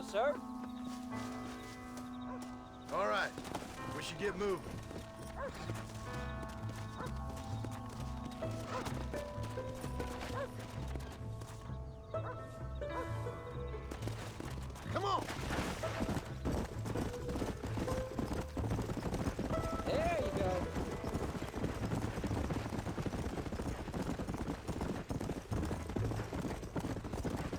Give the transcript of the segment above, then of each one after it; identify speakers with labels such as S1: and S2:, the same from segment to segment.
S1: sir.
S2: All right, we should get moving. Come on!
S1: There you go.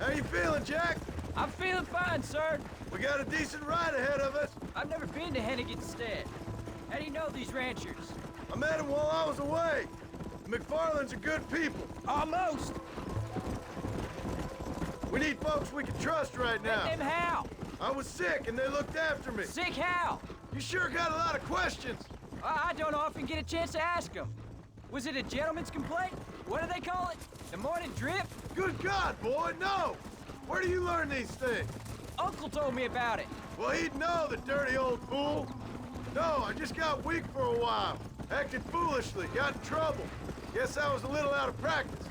S2: How you feeling, Jack?
S1: I'm feeling fine, sir.
S2: We got a decent ride ahead of us.
S1: I've never been to Hennigan's Stead. How do you know these ranchers?
S2: I met them while I was away. The McFarlands are good people.
S1: Almost.
S2: We need folks we can trust right now.
S1: Them how?
S2: I was sick and they looked after me.
S1: Sick how?
S2: You sure got a lot of questions.
S1: I don't often get a chance to ask them. Was it a gentleman's complaint? What do they call it? The morning drip?
S2: Good God, boy, no! Where do you learn these things?
S1: Uncle told me about it.
S2: Well, he'd know, the dirty old fool. No, I just got weak for a while. Acted foolishly, got in trouble. Guess I was a little out of practice.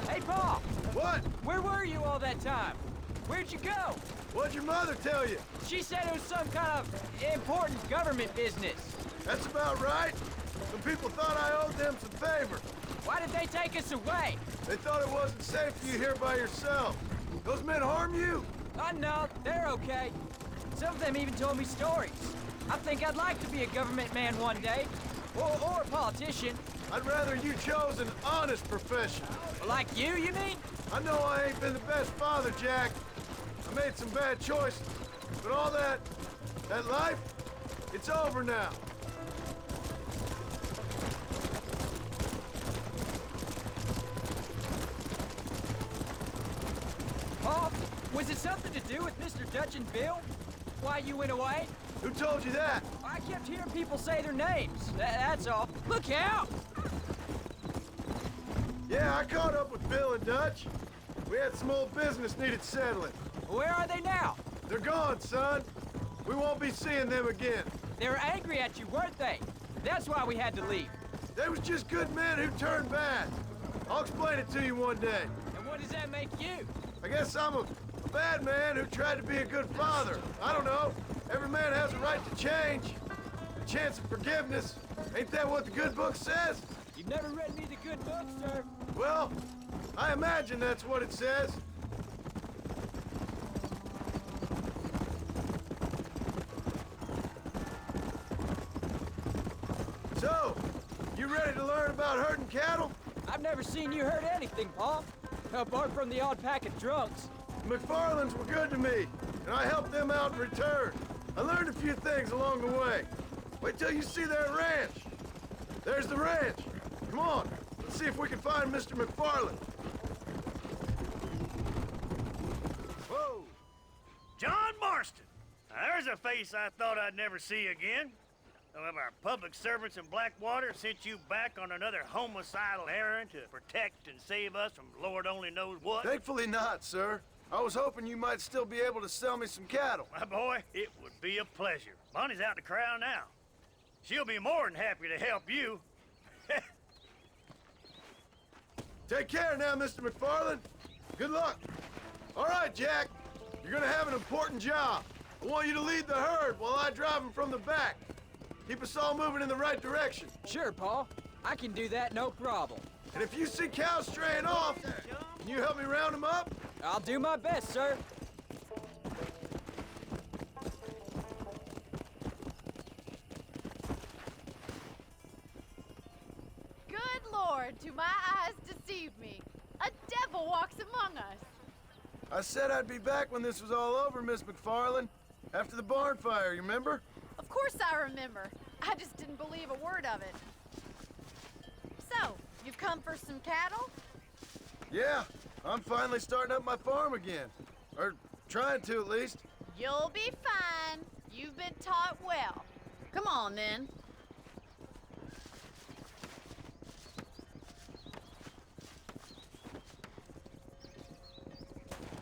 S1: Hey, Paul.
S2: What?
S1: Where were you all that time? Where'd you go?
S2: What'd your mother tell you?
S1: She said it was some kind of important government business.
S2: That's about right. Some people thought I owed them some favor.
S1: Why did they take us away?
S2: They thought it wasn't safe for you here by yourself. Those men harm you?
S1: No, they're okay. Some of them even told me stories. I think I'd like to be a government man one day. Or a politician.
S2: I'd rather you chose an honest profession.
S1: Like you mean?
S2: I know I ain't been the best father, Jack. I made some bad choices. But all that life, it's over now.
S1: Paul, was it something to do with Mr. Dutch and Bill? Why you went away?
S2: Who told you that?
S1: I kept hearing people say their names. That's all. Look out!
S2: Yeah, I caught up with Bill and Dutch. We had some old business needed settling.
S1: Where are they now?
S2: They're gone, son. We won't be seeing them again.
S1: They were angry at you, weren't they? That's why we had to leave.
S2: They was just good men who turned bad. I'll explain it to you one day.
S1: And what does that make you?
S2: I guess I'm a bad man who tried to be a good father. I don't know. Every man has a right to change. A chance of forgiveness. Ain't that what the good book says?
S1: You've never read me the good book, sir.
S2: Well, I imagine that's what it says. So, you ready to learn about herding cattle?
S1: I've never seen you hurt anything, Paul. Apart from the odd pack of drunks.
S2: The McFarlands were good to me, and I helped them out in return. I learned a few things along the way. Wait till you see their ranch. There's the ranch. Come on, let's see if we can find Mr. McFarland.
S3: Whoa! John Marston! Now, there's a face I thought I'd never see again. Some of our public servants in Blackwater sent you back on another homicidal errand to protect and save us from Lord only knows what.
S2: Thankfully not, sir. I was hoping you might still be able to sell me some cattle.
S3: My boy, it would be a pleasure. Bonnie's out to corral now. She'll be more than happy to help you.
S2: Take care now, Mr. McFarland. Good luck. All right, Jack. You're gonna have an important job. I want you to lead the herd while I drive them from the back. Keep us all moving in the right direction.
S1: Sure, Paul. I can do that, no problem.
S2: And if you see cows straying off, can you help me round them up?
S1: I'll do my best, sir.
S4: Good Lord, do my eyes deceive me? A devil walks among us.
S2: I said I'd be back when this was all over, Miss McFarland. After the barn fire, you remember?
S4: Of course I remember. I just didn't believe a word of it. So, you've come for some cattle?
S2: Yeah, I'm finally starting up my farm again. Or trying to, at least.
S4: You'll be fine. You've been taught well. Come on, then.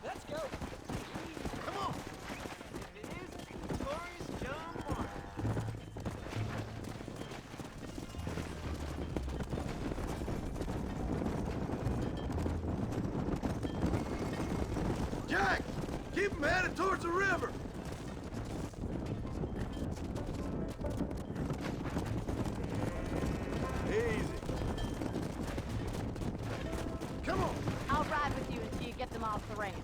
S1: Let's go.
S2: Come on!
S3: It is glorious John Marston.
S2: Jack, keep them headed towards the river. Easy. Come on.
S4: I'll ride with you until you get them off the ranch.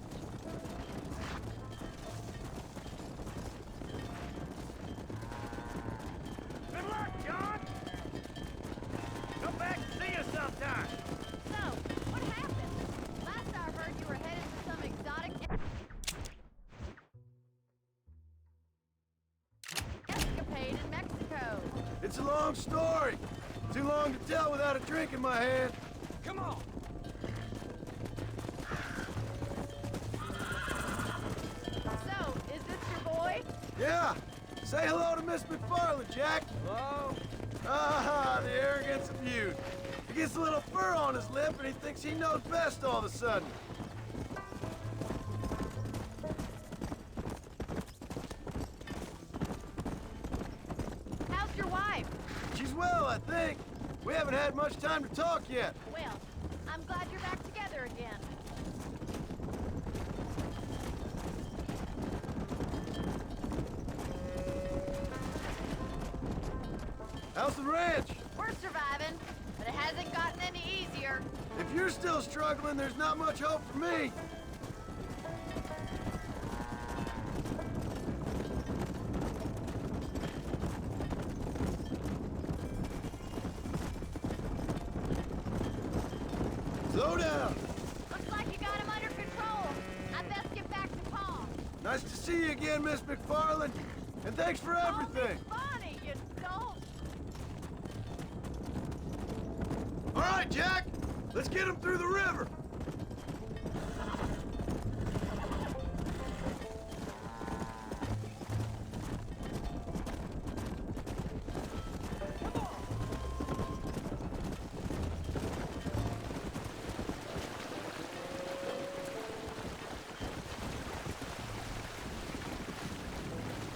S3: Good luck, John! Come back and see us sometime!
S4: So, what happened? Last I heard you were headed for some exotic escapade in Mexico.
S2: It's a long story. Too long to tell without a drink in my hand.
S1: Come on!
S4: So, is this your boy?
S2: Yeah. Say hello to Miss McFarland, Jack.
S1: Hello?
S2: Ah, the arrogance of youth. He gets a little fur on his lip and he thinks he knows best all of a sudden.
S4: How's your wife?
S2: She's well, I think. We haven't had much time to talk yet.
S4: Well, I'm glad you're back together again.
S2: How's the ranch?
S4: We're surviving, but it hasn't gotten any easier.
S2: If you're still struggling, there's not much hope for me. Slow down.
S4: Looks like you got him under control. I best get back to Pa.
S2: Nice to see you again, Miss McFarland. And thanks for everything.
S4: Call me Bonnie, you don't.
S2: All right, Jack. Let's get him through the river.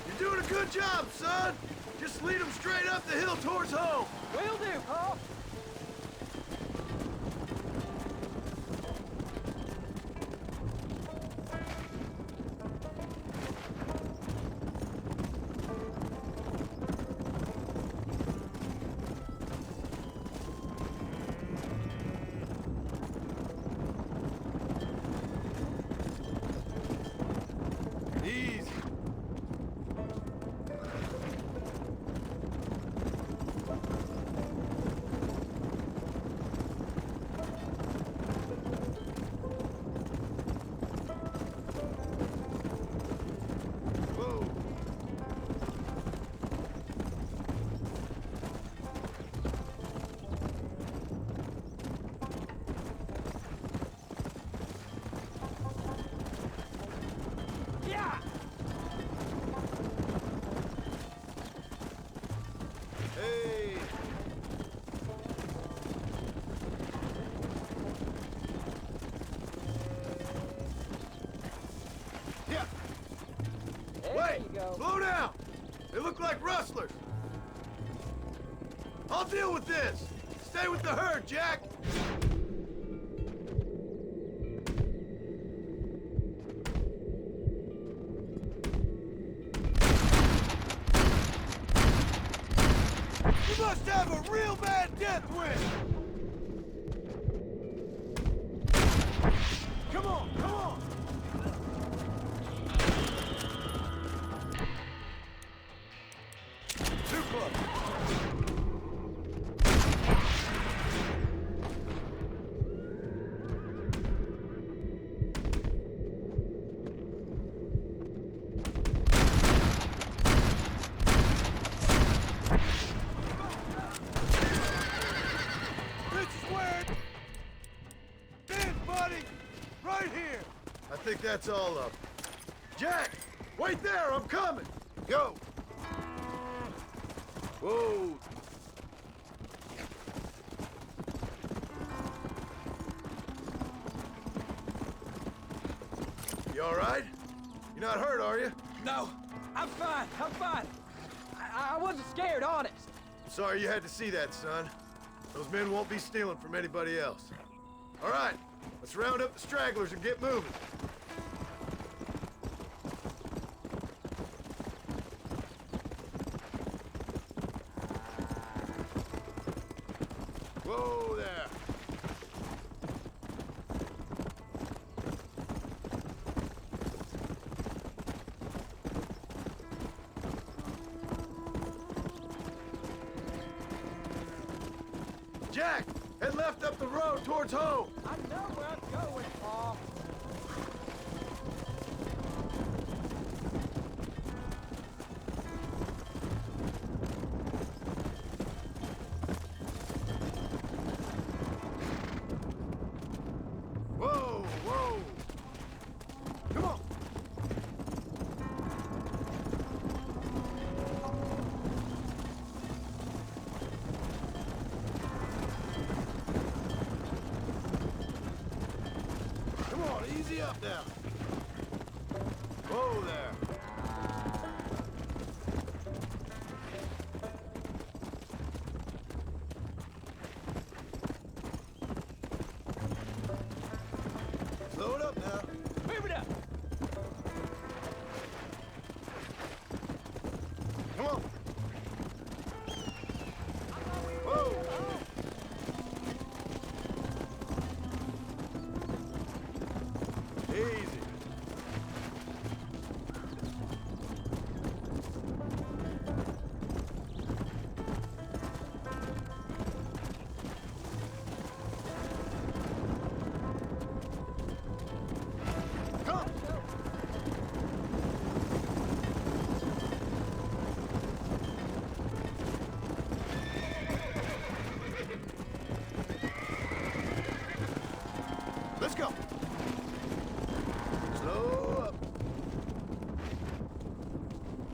S2: You're doing a good job, son. Just lead him straight up the hill towards home.
S1: Will do, Paul.
S2: Easy. Whoa.
S1: Yeah!
S2: Hey. Yeah.
S1: There
S2: Wait!
S1: you go.
S2: Slow down! They look like rustlers. I'll deal with this. Stay with the herd, Jack. You must have a real bad death wish. Come on, come on. Too close. This is where it ends, buddy. Right here. I think that's all of them. Jack, wait there. I'm coming. Go. Whoa. You all right? You're not hurt, are you?
S1: No, I'm fine. I'm fine. I wasn't scared, honest.
S2: Sorry you had to see that, son. Those men won't be stealing from anybody else. All right, let's round up the stragglers and get moving. towards home.
S1: I know where I'm going, Paul.
S2: Whoa, whoa. Come on. Come on, easy up now. Whoa there. Slow it up now.
S1: Move it up.
S2: Come on. Whoa. Easy. Come. Let's go. Slow up.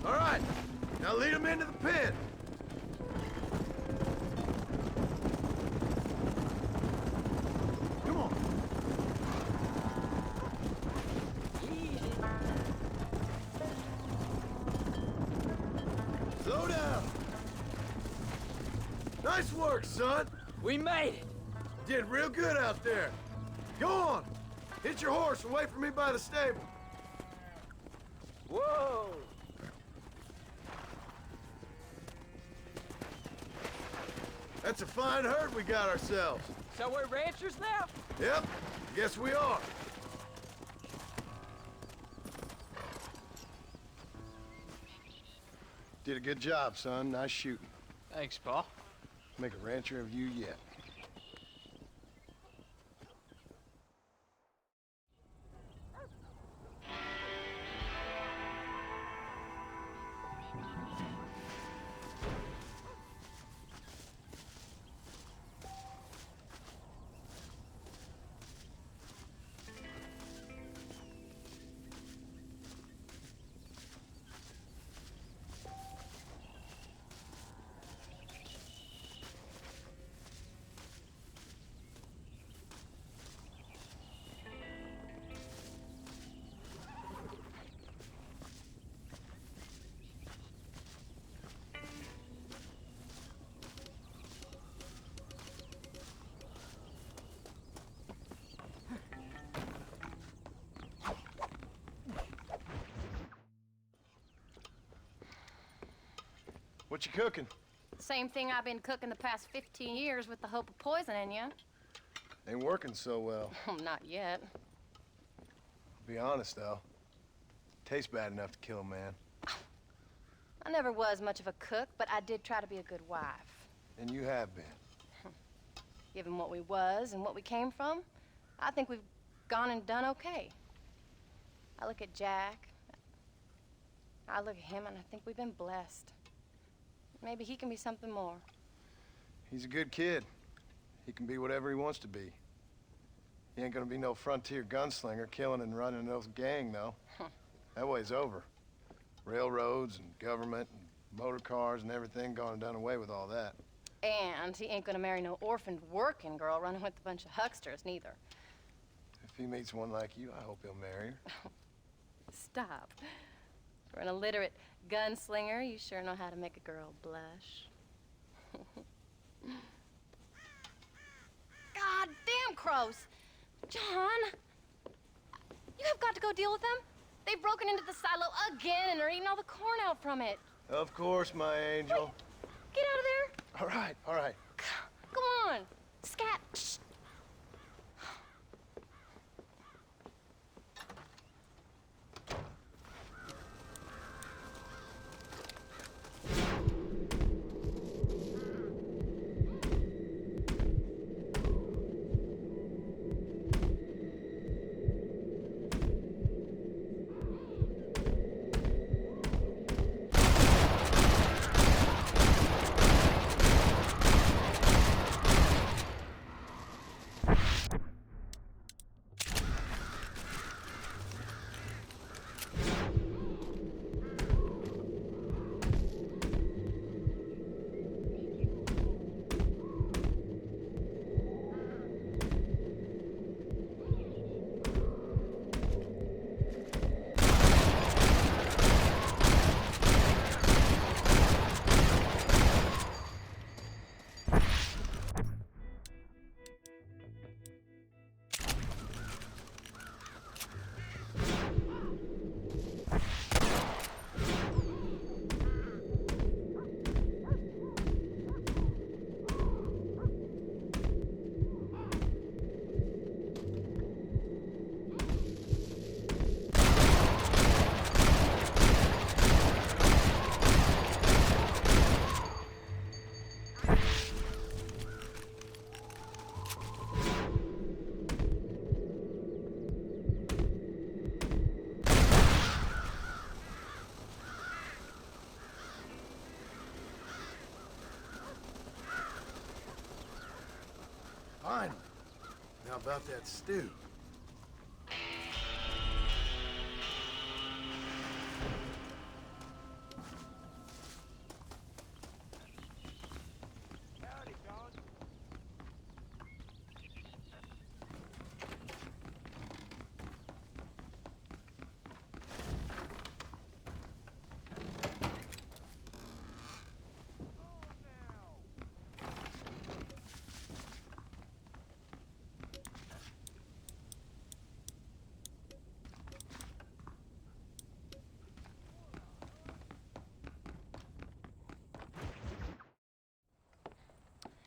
S2: All right, now lead them into the pen. Come on. Slow down. Nice work, son.
S1: We made it.
S2: Did real good out there. Go on. Hit your horse and wait for me by the stable.
S1: Whoa.
S2: That's a fine herd we got ourselves.
S1: So we're ranchers now?
S2: Yep, guess we are. Did a good job, son. Nice shooting.
S1: Thanks, Paul.
S2: Make a rancher of you yet. What you cooking?
S5: Same thing I've been cooking the past 15 years with the hope of poisoning you.
S2: Ain't working so well.
S5: Not yet.
S2: Be honest, though. Tastes bad enough to kill a man.
S5: I never was much of a cook, but I did try to be a good wife.
S2: And you have been.
S5: Given what we was and what we came from, I think we've gone and done okay. I look at Jack. I look at him and I think we've been blessed. Maybe he can be something more.
S2: He's a good kid. He can be whatever he wants to be. He ain't gonna be no frontier gunslinger killing and running no gang, though. That way's over. Railroads and government and motor cars and everything gone and done away with all that.
S5: And he ain't gonna marry no orphaned working girl running with a bunch of hucksters, neither.
S2: If he meets one like you, I hope he'll marry her.
S5: Stop. For an illiterate gunslinger, you sure know how to make a girl blush. God damn crows! John! You have got to go deal with them. They've broken into the silo again and are eating all the corn out from it.
S2: Of course, my angel.
S5: Wait, get out of there.
S2: All right, all right.
S5: Go on. Scat. Shh.
S2: about that stew?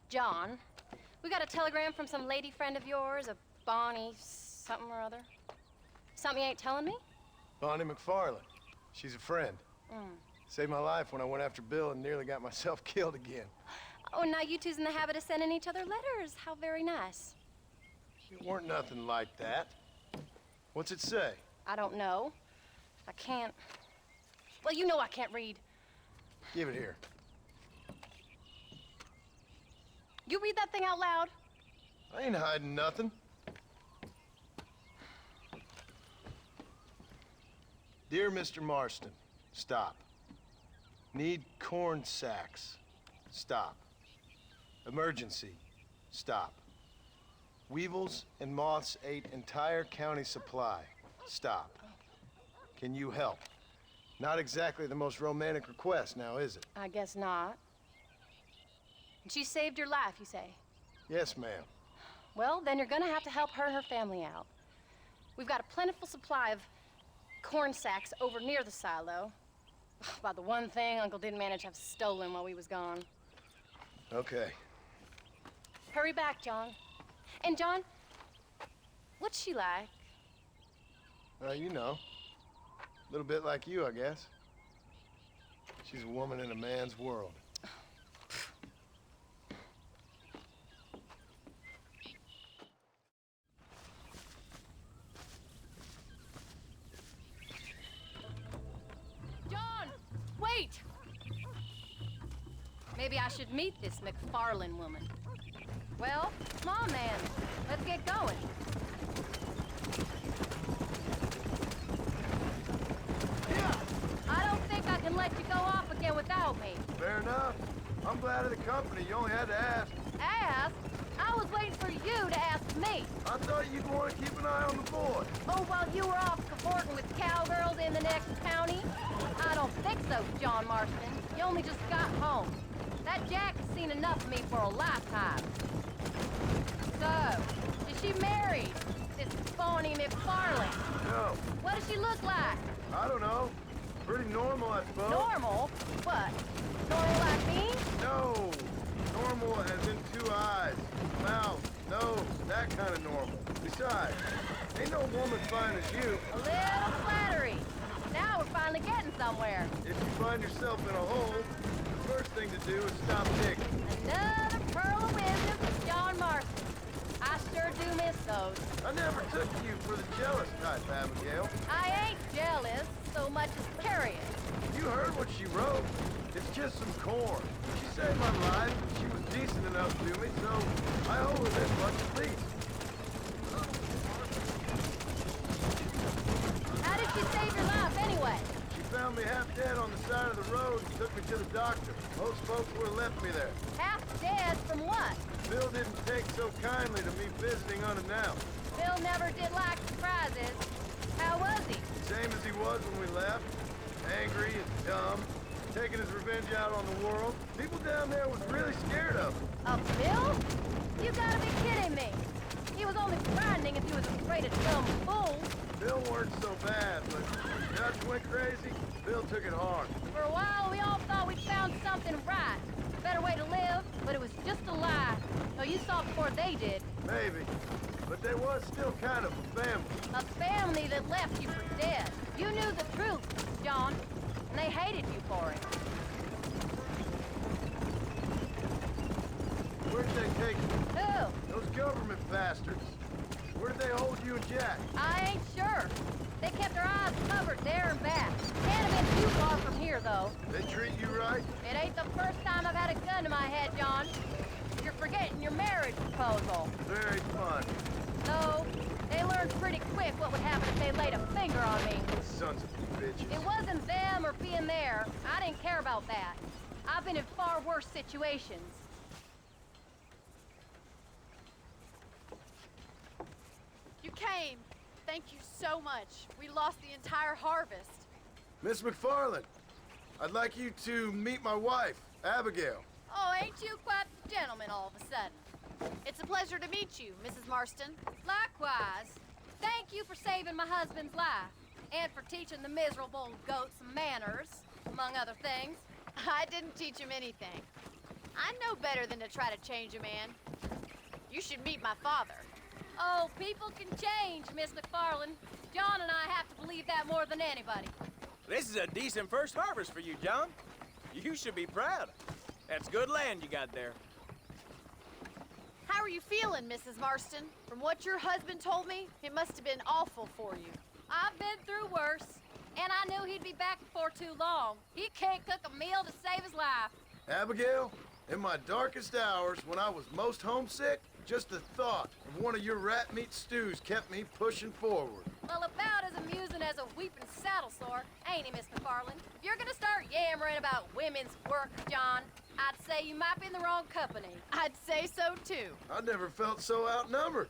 S5: John, we got a telegram from some lady friend of yours, a Bonnie something or other. Something you ain't telling me?
S2: Bonnie McFarland. She's a friend. Saved my life when I went after Bill and nearly got myself killed again.
S5: Oh, and now you two's in the habit of sending each other letters. How very nice.
S2: It weren't nothing like that. What's it say?
S5: I don't know. I can't... Well, you know I can't read.
S2: Give it here.
S5: You read that thing out loud?
S2: I ain't hiding nothing. Dear Mr. Marston, stop. Need corn sacks. Stop. Emergency. Stop. Weevils and moths ate entire county supply. Stop. Can you help? Not exactly the most romantic request now, is it?
S5: I guess not. And she saved your life, you say?
S2: Yes, ma'am.
S5: Well, then you're gonna have to help her and her family out. We've got a plentiful supply of corn sacks over near the silo. About the one thing Uncle didn't manage to have stolen while we was gone.
S2: Okay.
S5: Hurry back, John. And John, what's she like?
S2: You know. A little bit like you, I guess. She's a woman in a man's world.
S5: John, wait! Maybe I should meet this McFarland woman. Well, come on, man. Let's get going.
S2: Yeah!
S5: I don't think I can let you go off again without me.
S2: Fair enough. I'm glad of the company. You only had to ask.
S5: Ask? I was waiting for you to ask me.
S2: I thought you'd want to keep an eye on the boy.
S5: Oh, while you were off cavorting with cowgirls in the next county? I don't think so, John Marston. You only just got home. That Jack has seen enough of me for a lifetime. So, is she married? This Bonnie McFarland?
S2: No,
S5: What does she look like?
S2: I don't know. Pretty normal, I suppose.
S5: Normal? What? Normal like me?
S2: No. Normal as in 2 eyes, mouth, nose, that kind of normal. Besides, ain't no woman fine as you.
S5: A little flattery. Now we're finally getting somewhere.
S2: If you find yourself in a hole, the first thing to do is stop digging.
S5: Another pearl of wisdom from John Marston. I sure do miss those.
S2: I never took you for the jealous type, Abigail.
S5: I ain't jealous so much as curious.
S2: You heard what she wrote. It's just some corn. She saved my life, and she was decent enough to me, so I owe her this much at least.
S5: How did she save your life anyway?
S2: She found me half dead on the side of the road and took me to the doctor. Most folks would have left me there.
S5: Half dead from what?
S2: Bill didn't take so kindly to me visiting unannounced.
S5: Bill never did like surprises. How was he?
S2: Same as he was when we left. Angry and dumb. Taking his revenge out on the world. People down there was really scared of him.
S5: Of Bill? You gotta be kidding me. He was only frightening if he was afraid of dumb fools.
S2: Bill weren't so bad, but Dutch went crazy. Bill took it hard.
S5: For a while, we all thought we'd found something right. A better way to live, but it was just a lie. So you saw before they did.
S2: Maybe. But there was still kind of a family.
S5: A family that left you for dead. You knew the truth, John, and they hated you for it.
S2: Where'd they take you?
S5: Who?
S2: Those government bastards. Where did they hold you and Jack?
S5: I ain't sure. They kept their eyes covered there and back. Can't have been too far from here, though.
S2: They treat you right?
S5: It ain't the first time I've had a gun to my head, John. You're forgetting your marriage proposal.
S2: Very fun.
S5: Though, they learned pretty quick what would happen if they laid a finger on me.
S2: Sons of bitches.
S5: It wasn't them or being there. I didn't care about that. I've been in far worse situations.
S4: You came. Thank you so much. We lost the entire harvest.
S2: Miss McFarland, I'd like you to meet my wife, Abigail.
S4: Oh, ain't you quite the gentleman all of a sudden? It's a pleasure to meet you, Mrs. Marston.
S5: Likewise. Thank you for saving my husband's life. And for teaching the miserable goat some manners, among other things.
S4: I didn't teach him anything. I know better than to try to change a man. You should meet my father.
S5: Oh, people can change, Miss McFarland. John and I have to believe that more than anybody.
S6: This is a decent first harvest for you, John. You should be proud. That's good land you got there.
S4: How are you feeling, Mrs. Marston? From what your husband told me, it must have been awful for you.
S5: I've been through worse, and I knew he'd be back before too long. He can't cook a meal to save his life.
S2: Abigail, in my darkest hours, when I was most homesick, just the thought of one of your rat meat stews kept me pushing forward.
S5: Well, about as amusing as a weeping saddle sore, ain't he, Miss McFarland? If you're gonna start yammering about women's work, John, I'd say you might be in the wrong company.
S4: I'd say so, too.
S2: I never felt so outnumbered.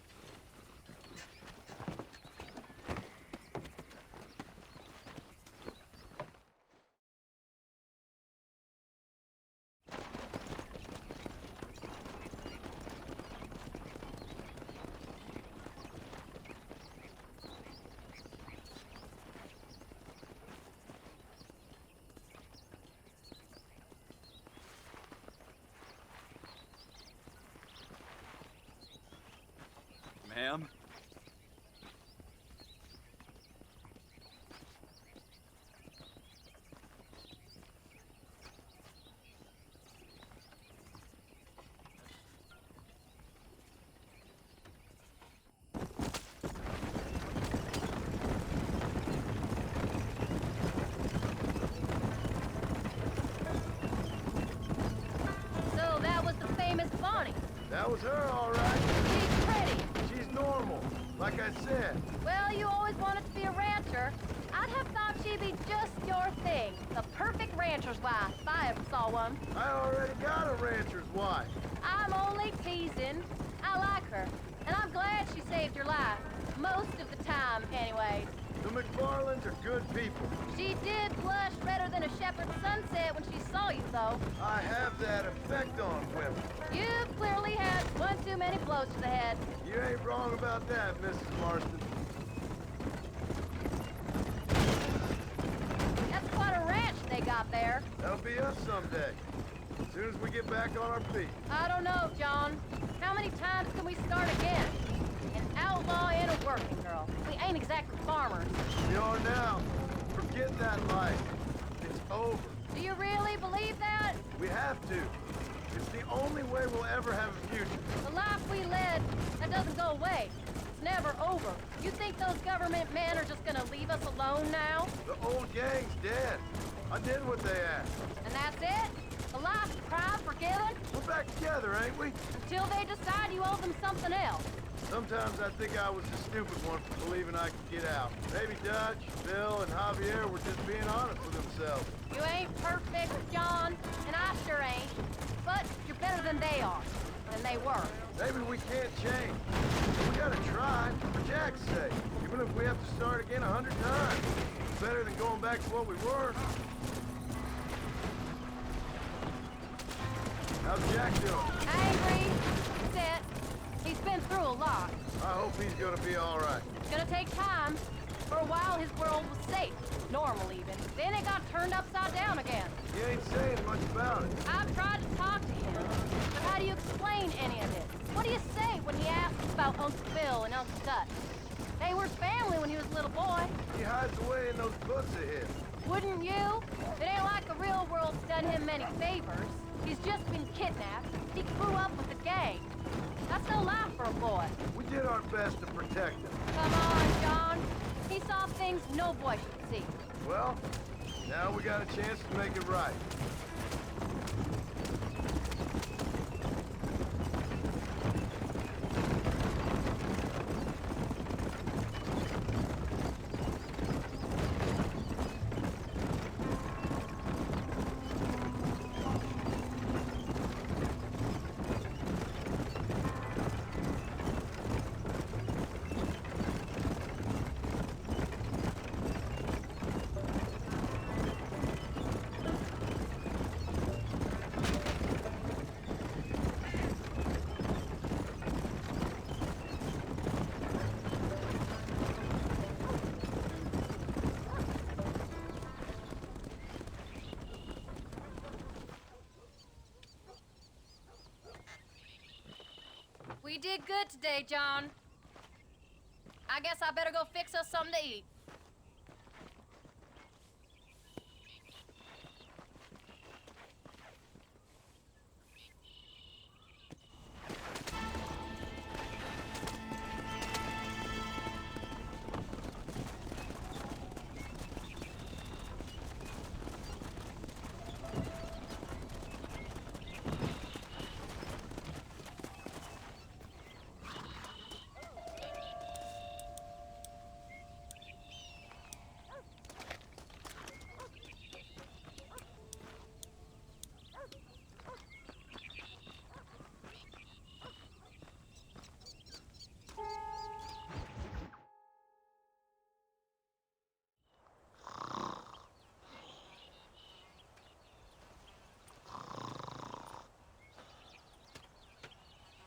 S6: Ma'am?
S5: So that was the famous Bonnie.
S2: That was her, all right.
S5: She's pretty.
S2: She's normal, like I said.
S5: Well, you always wanted to be a rancher. I'd have thought she'd be just your thing. The perfect rancher's wife, if I ever saw one.
S2: I already got a rancher's wife.
S5: I'm only teasing. I like her, and I'm glad she saved your life. Most of the time, anyway.
S2: The McFarlands are good people.
S5: She did blush redder than a shepherd's sunset when she saw you, though.
S2: I have that effect on women.
S5: You've clearly had one too many blows to the head.
S2: You ain't wrong about that, Mrs. Marston.
S5: That's quite a ranch they got there.
S2: That'll be us someday. As soon as we get back on our feet.
S5: I don't know, John. How many times can we start again? An outlaw and a working girl. We ain't exactly farmers.
S2: We are now. Forget that life. It's over.
S5: Do you really believe that?
S2: We have to. It's the only way we'll ever have a future.
S5: The life we led, that doesn't go away. It's never over. You think those government men are just gonna leave us alone now?
S2: The old gang's dead. I did what they asked.
S5: And that's it? A life of crime forgiven?
S2: We're back together, ain't we?
S5: Until they decide you owe them something else.
S2: Sometimes I think I was the stupid one for believing I could get out. Maybe Dutch, Bill, and Javier were just being honest with themselves.
S5: You ain't perfect, John, and I sure ain't. But you're better than they are. And they were.
S2: Maybe we can't change. We gotta try, for Jack's sake. Even if we have to start again 100 times. It's better than going back to what we were. How's Jack doing?
S5: Angry, upset. He's been through a lot.
S2: I hope he's gonna be all right.
S5: It's gonna take time. For a while, his world was safe. Normal, even. Then it got turned upside down again.
S2: He ain't saying much about it.
S5: I've tried to talk to him. But how do you explain any of it? What do you say when he asks about Uncle Bill and Uncle Dutch? They were family when he was a little boy.
S2: He hides away in those books of his.
S5: Wouldn't you? It ain't like the real world's done him many favors. He's just been kidnapped. He grew up with the gang. That's no life for a boy.
S2: We did our best to protect him.
S5: Come on, John. He saw things no boy should see.
S2: Well, now we got a chance to make it right.
S5: did good today, John. I guess I better go fix us something to eat.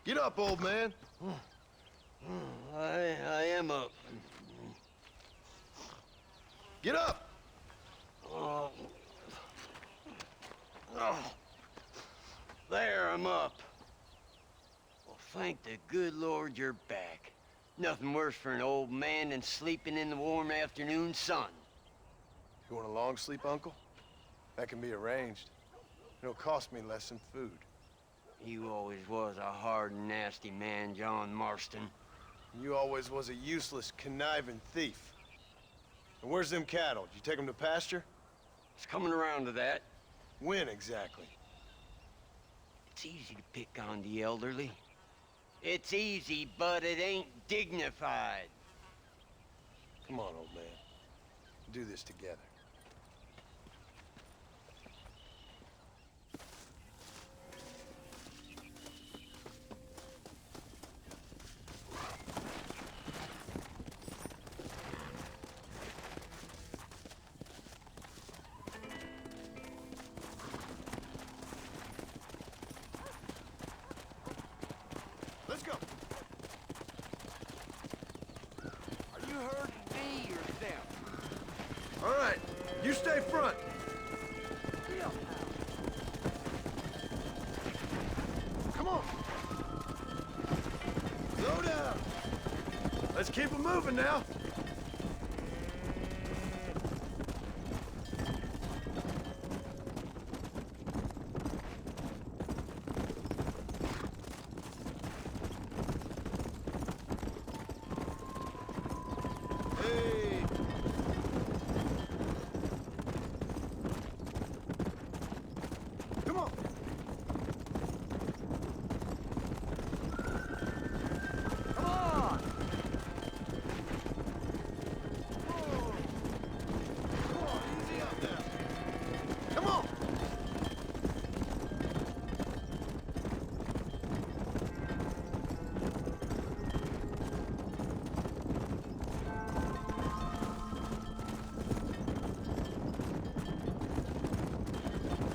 S2: Get up, old man.
S7: I am up.
S2: Get up!
S7: Oh. Oh. There, I'm up. Well, thank the good Lord you're back. Nothing worse for an old man than sleeping in the warm afternoon sun.
S2: You want a long sleep, Uncle? That can be arranged. It'll cost me less than food.
S7: You always was a hard and nasty man, John Marston.
S2: You always was a useless, conniving thief. And where's them cattle? Did you take them to pasture?
S7: It's coming around to that.
S2: When exactly?
S7: It's easy to pick on the elderly. It's easy, but it ain't dignified.
S2: Come on, old man. We'll do this together. Let's go.
S7: Are you hurting me or them?
S2: All right, you stay front. Come on. Slow down. Let's keep it moving now. Hey. Come on. Come on. Come on, easy up now. Come on.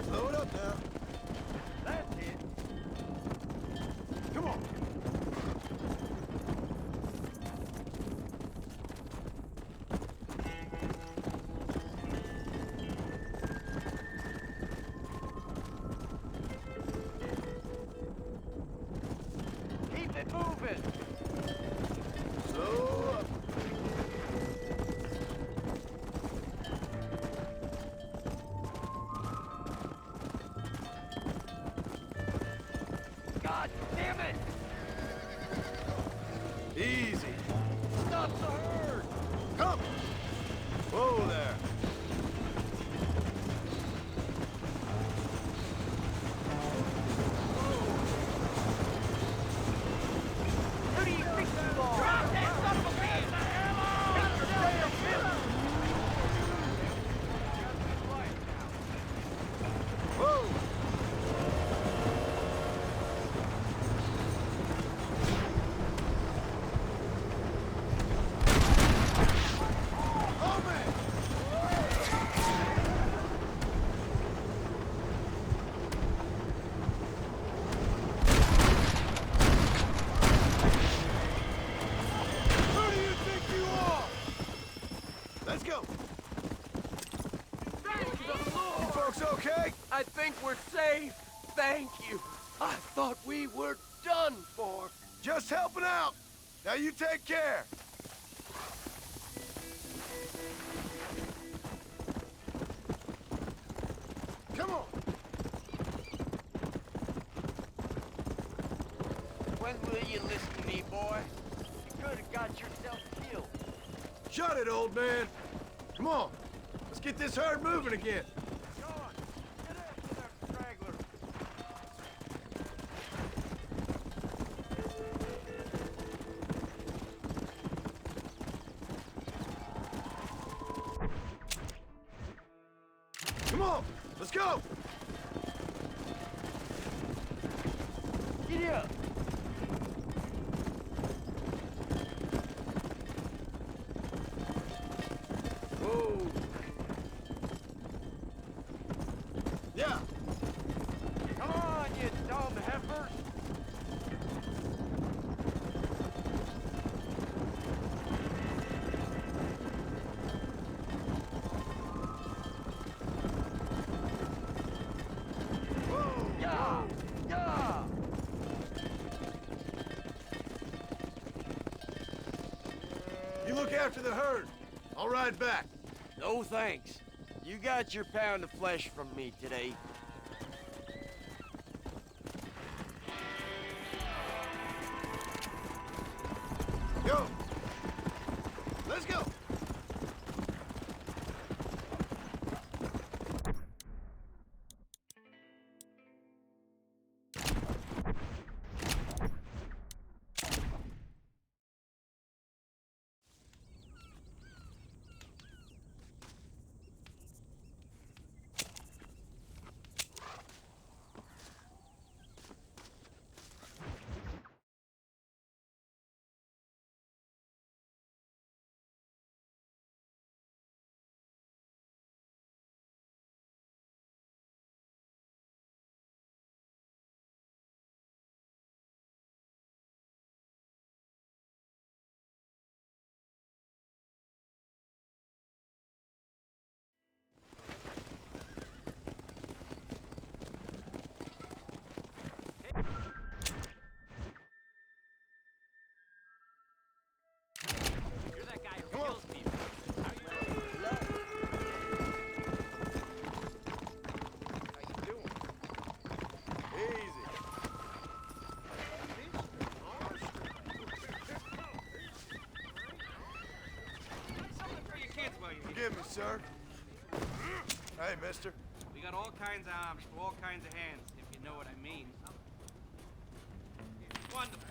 S2: Slow it up now.
S3: That's it.
S2: Come on.
S7: Keep it moving.
S2: Slow up.
S7: God damn it!
S2: Easy.
S7: Stop the herd!
S2: Come. Whoa there.
S7: Who do you think you are? Drop that son of a bitch! Take your damn fist!
S2: Whoa. Oh, man. Who do you think you are? Let's go. You folks okay?
S6: I think we're safe. Thank you. I thought we were done for.
S2: Just helping out. Now you take care. Come on.
S7: When will you listen to me, boy? You could have got yourself killed.
S2: Shut it, old man. Come on. Let's get this herd moving again.
S7: John, get after that straggler.
S2: Come on. Let's go.
S7: Giddy up.
S2: Whoa. Yeah.
S7: Come on, you dumb heifers.
S2: Whoa.
S7: Yeah, yeah.
S2: You look after the herd. I'll ride back.
S7: No thanks. You got your pound of flesh from me today.
S2: Go. Let's go.
S1: You're that guy who
S2: Come on.
S1: kills people. How you doing?
S2: Easy.
S8: Something for your kids while you're here.
S2: Forgive me, sir. Hey, mister.
S8: We got all kinds of arms for all kinds of hands, if you know what I mean. Wonderful.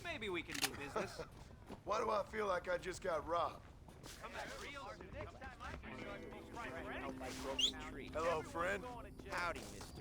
S8: Maybe we can do business.
S2: Why do I feel like I just got robbed?
S8: Come back real soon. Next time I can charge full price for anything.
S2: Hello, friend.
S9: Howdy, mister.